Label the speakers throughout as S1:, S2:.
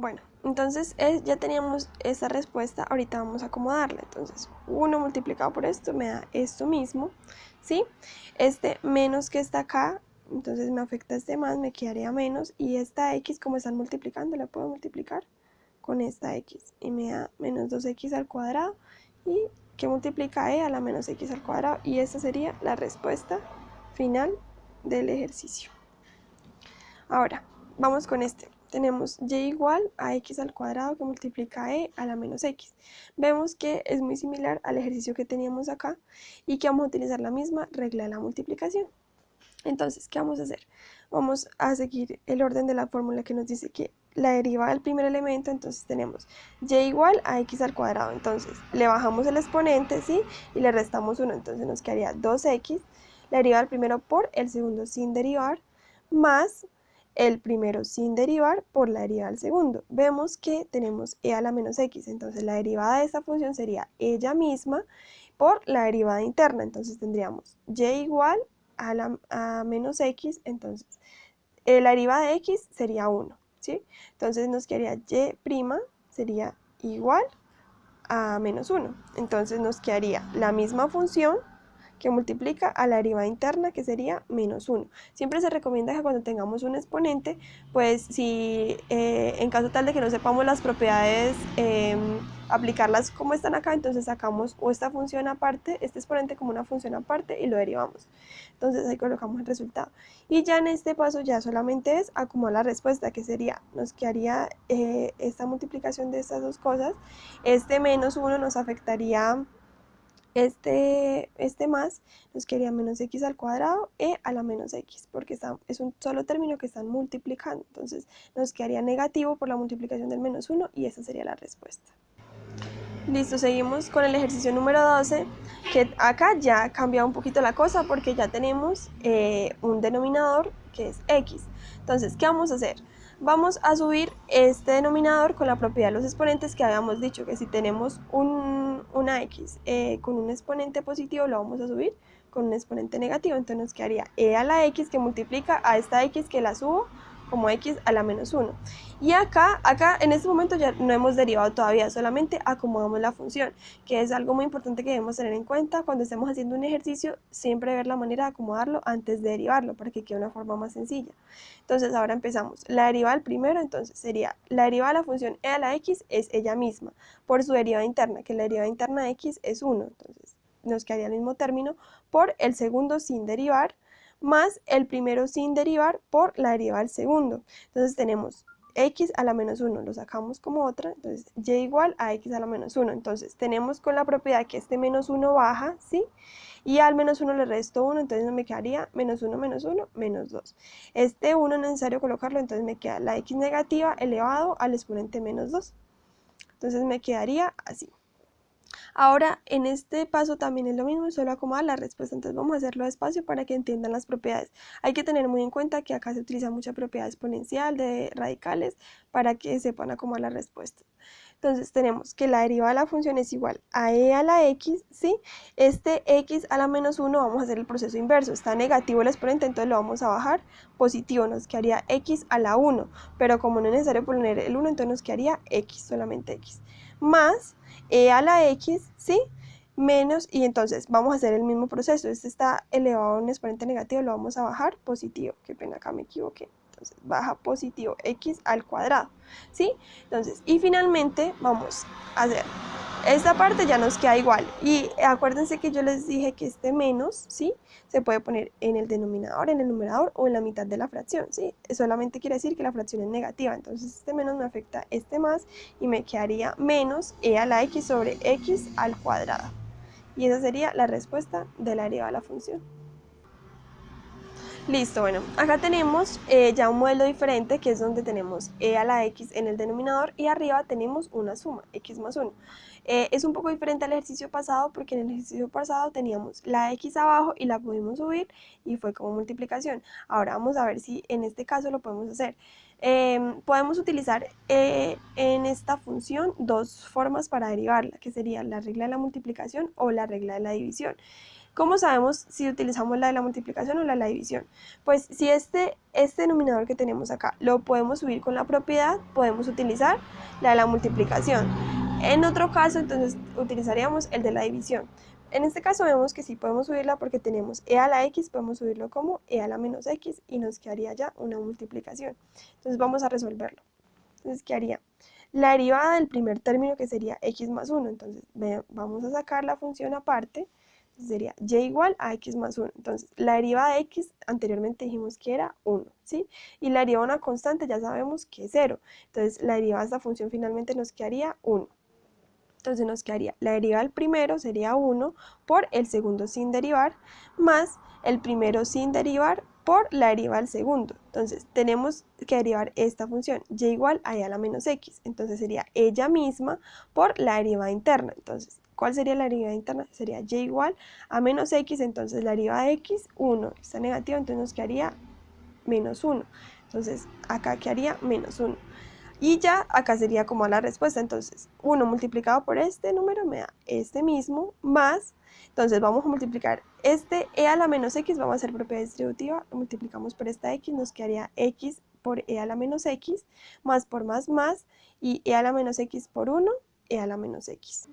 S1: Bueno, entonces ya teníamos esta respuesta, ahorita vamos a acomodarla. Entonces 1 multiplicado por esto me da esto mismo, ¿sí? Este menos que está acá, entonces me afecta este más, me quedaría menos, y esta x, como están multiplicando, la puedo multiplicar con esta x, y me da menos 2x al cuadrado, y que multiplica a la menos x al cuadrado, y esta sería la respuesta final del ejercicio. Ahora, vamos con este. Tenemos y igual a x al cuadrado que multiplica a la menos x. Vemos que es muy similar al ejercicio que teníamos acá y que vamos a utilizar la misma regla de la multiplicación. Entonces, ¿qué vamos a hacer? Vamos a seguir el orden de la fórmula que nos dice que la derivada del primer elemento, entonces tenemos y igual a x al cuadrado. Entonces, le bajamos el exponente, ¿sí? Y le restamos 1, entonces nos quedaría 2x, la derivada del primero por el segundo sin derivar, más el primero sin derivar por la derivada del segundo. Vemos que tenemos a la menos x, entonces la derivada de esta función sería ella misma por la derivada interna, entonces tendríamos y igual a menos x, entonces la derivada de x sería 1, ¿sí? Entonces nos quedaría y' sería igual a menos 1, entonces nos quedaría la misma función que multiplica a la derivada interna, que sería menos 1. Siempre se recomienda que cuando tengamos un exponente, pues si en caso tal de que no sepamos las propiedades, aplicarlas como están acá, entonces sacamos o esta función aparte, este exponente como una función aparte y lo derivamos. Entonces ahí colocamos el resultado. Y ya en este paso ya solamente es acomodar la respuesta, que sería, nos quedaría esta multiplicación de estas dos cosas. Este menos 1 nos afectaría este más, nos quedaría menos x al cuadrado a la menos x, porque es un solo término que están multiplicando, entonces nos quedaría negativo por la multiplicación del menos 1 y esa sería la respuesta. Listo, seguimos con el ejercicio número 12, que acá ya ha cambiado un poquito la cosa porque ya tenemos un denominador que es x. Entonces, ¿qué vamos a hacer? Vamos a subir este denominador con la propiedad de los exponentes que habíamos dicho, que si tenemos una x con un exponente positivo, lo vamos a subir con un exponente negativo, entonces nos quedaría a la x que multiplica a esta x que la subo como x a la menos 1. Y acá en este momento ya no hemos derivado todavía, solamente acomodamos la función, que es algo muy importante que debemos tener en cuenta cuando estemos haciendo un ejercicio, siempre ver la manera de acomodarlo antes de derivarlo, para que quede una forma más sencilla. Entonces ahora empezamos, la derivada del primero, entonces sería, la derivada de la función a la x es ella misma, por su derivada interna, que la derivada interna de x es 1, entonces nos quedaría el mismo término, por el segundo sin derivar, más el primero sin derivar por la derivada del segundo. Entonces tenemos x a la menos 1, lo sacamos como otra, entonces y igual a x a la menos 1. Entonces tenemos con la propiedad que este menos 1 baja, ¿sí? Y al menos 1 le resto 1, entonces me quedaría menos 1, menos 1, menos 2. Este 1 no es necesario colocarlo, entonces me queda la x negativa elevado al exponente menos 2. Entonces me quedaría así. Ahora, en este paso también es lo mismo, solo acomodar la respuesta, entonces vamos a hacerlo despacio para que entiendan las propiedades. Hay que tener muy en cuenta que acá se utiliza mucha propiedad exponencial de radicales para que sepan acomodar la respuesta. Entonces tenemos que la derivada de la función es igual a a la x, ¿sí? Este x a la menos 1 vamos a hacer el proceso inverso, está negativo el exponente, entonces lo vamos a bajar positivo, nos quedaría x a la 1, pero como no es necesario poner el 1, entonces nos quedaría x, solamente x, más a la x, ¿sí? Menos, y entonces vamos a hacer el mismo proceso, este está elevado a un exponente negativo, lo vamos a bajar positivo, qué pena acá me equivoqué. Entonces baja positivo x al cuadrado, ¿sí? Entonces, y finalmente vamos a hacer, esta parte ya nos queda igual, y acuérdense que yo les dije que este menos, ¿sí? Se puede poner en el denominador, en el numerador o en la mitad de la fracción, ¿sí? Solamente quiere decir que la fracción es negativa, entonces este menos me afecta este más, y me quedaría menos a la x sobre x al cuadrado. Y esa sería la respuesta de la derivada de la función. Listo, bueno, acá tenemos ya un modelo diferente, que es donde tenemos a la x en el denominador y arriba tenemos una suma, x más 1. Es un poco diferente al ejercicio pasado, porque en el ejercicio pasado teníamos la x abajo y la pudimos subir y fue como multiplicación. Ahora vamos a ver si en este caso lo podemos hacer. Podemos utilizar en esta función dos formas para derivarla, que sería la regla de la multiplicación o la regla de la división. ¿Cómo sabemos si utilizamos la de la multiplicación o la de la división? Pues si este denominador que tenemos acá lo podemos subir con la propiedad, podemos utilizar la de la multiplicación. En otro caso, entonces utilizaríamos el de la división. En este caso vemos que sí podemos subirla porque tenemos e a la x, podemos subirlo como e a la menos x y nos quedaría ya una multiplicación. Entonces vamos a resolverlo. Entonces quedaría la derivada del primer término, que sería x más 1. Entonces vamos a sacar la función aparte. Sería y igual a x más 1. Entonces, la derivada de x anteriormente dijimos que era 1, ¿sí? Y la derivada de una constante ya sabemos que es 0. Entonces, la derivada de esta función finalmente nos quedaría 1. Entonces nos quedaría la derivada del primero sería 1 por el segundo sin derivar, más el primero sin derivar por la derivada del segundo. Entonces tenemos que derivar esta función, y igual a e a la menos x. Entonces sería ella misma por la derivada interna. Entonces, ¿cuál sería la derivada interna? Sería y igual a menos x. Entonces la derivada de x, 1, está negativa, entonces nos quedaría menos 1. Entonces acá quedaría menos 1. Y ya acá sería como la respuesta. Entonces 1 multiplicado por este número me da este mismo, más, entonces vamos a multiplicar este e a la menos x, vamos a hacer propiedad distributiva, lo multiplicamos por esta x, nos quedaría x por e a la menos x, más por más, y e a la menos x por 1, e a la menos x.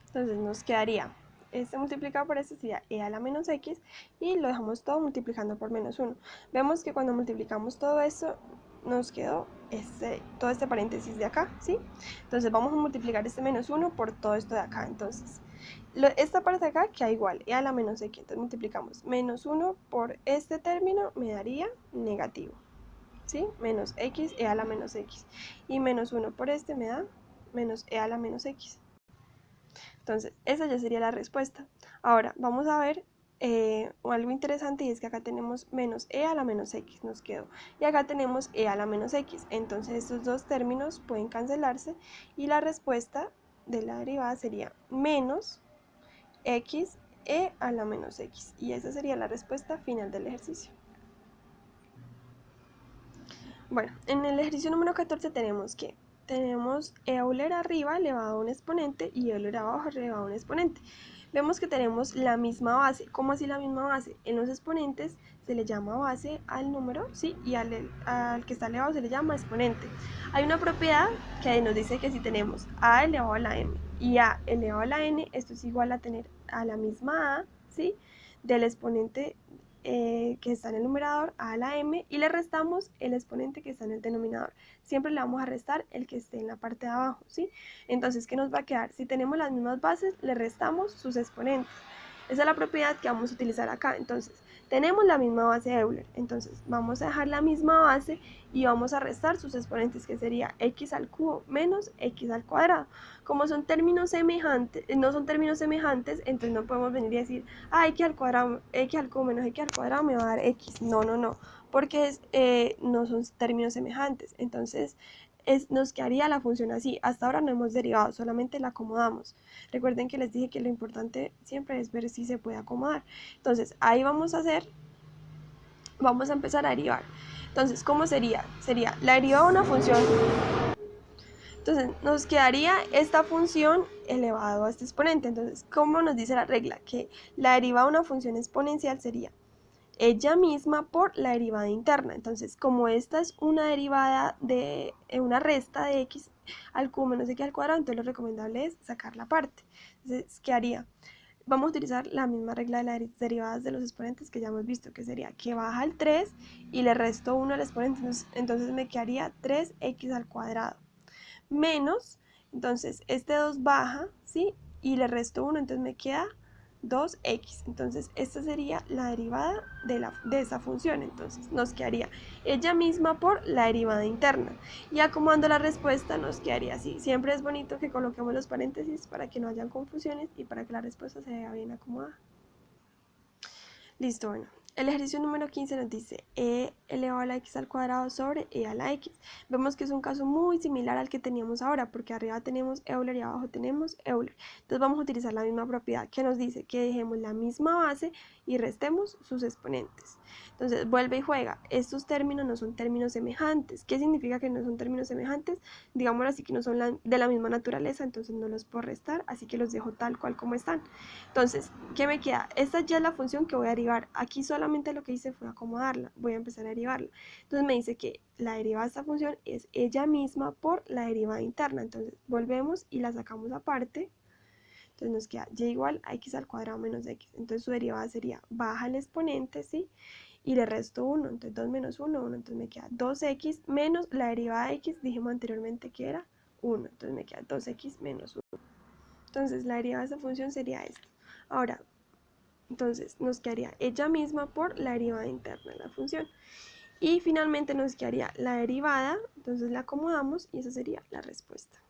S1: Entonces nos quedaría este multiplicado por este sería e a la menos x, y lo dejamos todo multiplicando por menos 1. Vemos que cuando multiplicamos todo esto, nos quedó todo este paréntesis de acá, ¿sí? Entonces vamos a multiplicar este menos 1 por todo esto de acá. Entonces, esta parte de acá queda igual, e a la menos x. Entonces multiplicamos menos 1 por este término, me daría negativo, ¿sí? Menos x, e a la menos x. Y menos 1 por este me da menos e a la menos x. Entonces, esa ya sería la respuesta. Ahora, vamos a ver algo interesante, y es que acá tenemos menos e a la menos x, nos quedó. Y acá tenemos e a la menos x. Entonces, estos dos términos pueden cancelarse y la respuesta de la derivada sería menos x e a la menos x. Y esa sería la respuesta final del ejercicio. Bueno, en el ejercicio número 14 tenemos e Euler arriba elevado a un exponente y Euler abajo elevado a un exponente. Vemos que tenemos la misma base. ¿Cómo así la misma base? En los exponentes se le llama base al número, ¿sí? Y al que está elevado se le llama exponente. Hay una propiedad que nos dice que si tenemos a elevado a la m y a elevado a la n, esto es igual a tener a la misma a, ¿sí? Del exponente que está en el numerador a la m, y le restamos el exponente que está en el denominador. Siempre le vamos a restar el que esté en la parte de abajo, ¿sí? Entonces, ¿qué nos va a quedar? Si tenemos las mismas bases, le restamos sus exponentes. Esa es la propiedad que vamos a utilizar acá. Entonces, tenemos la misma base de Euler. Entonces, vamos a dejar la misma base y vamos a restar sus exponentes, que sería x al cubo menos x al cuadrado. Como son términos semejantes, no son términos semejantes, entonces no podemos venir y decir, x al cuadrado, x al cubo menos x al cuadrado me va a dar x. No, porque no son términos semejantes. Entonces, nos quedaría la función así. Hasta ahora no hemos derivado, solamente la acomodamos. Recuerden que les dije que lo importante siempre es ver si se puede acomodar. Entonces, ahí vamos a empezar a derivar. Entonces, ¿cómo sería? Sería la derivada de una función. Entonces, nos quedaría esta función elevado a este exponente. Entonces, ¿cómo nos dice la regla? Que la derivada de una función exponencial sería ella misma por la derivada interna. Entonces, como esta es una derivada de una resta de x al cubo menos x al cuadrado, entonces lo recomendable es sacar la parte. Entonces, ¿qué haría? Vamos a utilizar la misma regla de las derivadas de los exponentes que ya hemos visto, que sería que baja el 3 y le resto 1 al exponente. Entonces me quedaría 3x al cuadrado menos, entonces este 2 baja, ¿sí? Y le resto 1, entonces me queda 2x. Entonces esta sería la derivada de esa función. Entonces nos quedaría ella misma por la derivada interna, y acomodando la respuesta nos quedaría así. Siempre es bonito que coloquemos los paréntesis para que no hayan confusiones y para que la respuesta se vea bien acomodada. Listo, bueno, El ejercicio número 15 nos dice e elevado a la x al cuadrado sobre e a la x. Vemos que es un caso muy similar al que teníamos ahora, porque arriba tenemos Euler y abajo tenemos Euler. Entonces vamos a utilizar la misma propiedad que nos dice que dejemos la misma base y restemos sus exponentes. Entonces vuelve y juega. Estos términos no son términos semejantes. ¿Qué significa que no son términos semejantes? Digámoslo así, que no son de la misma naturaleza, entonces no los puedo restar, así que los dejo tal cual como están. Entonces, ¿qué me queda? Esta ya es la función que voy a derivar. Aquí solamente lo que hice fue acomodarla. Voy a empezar a derivarla. Entonces me dice que la derivada de esta función es ella misma por la derivada interna. Entonces volvemos y la sacamos aparte. Entonces nos queda y igual a x al cuadrado menos x. Entonces su derivada sería baja el exponente, ¿sí? Y le resto 1. Entonces 2 menos 1, 1. Entonces me queda 2x menos la derivada de x. Dijimos anteriormente que era 1. Entonces me queda 2x menos 1. Entonces la derivada de esta función sería esta. Ahora, entonces nos quedaría ella misma por la derivada interna de la función. Y finalmente nos quedaría la derivada, entonces la acomodamos y esa sería la respuesta.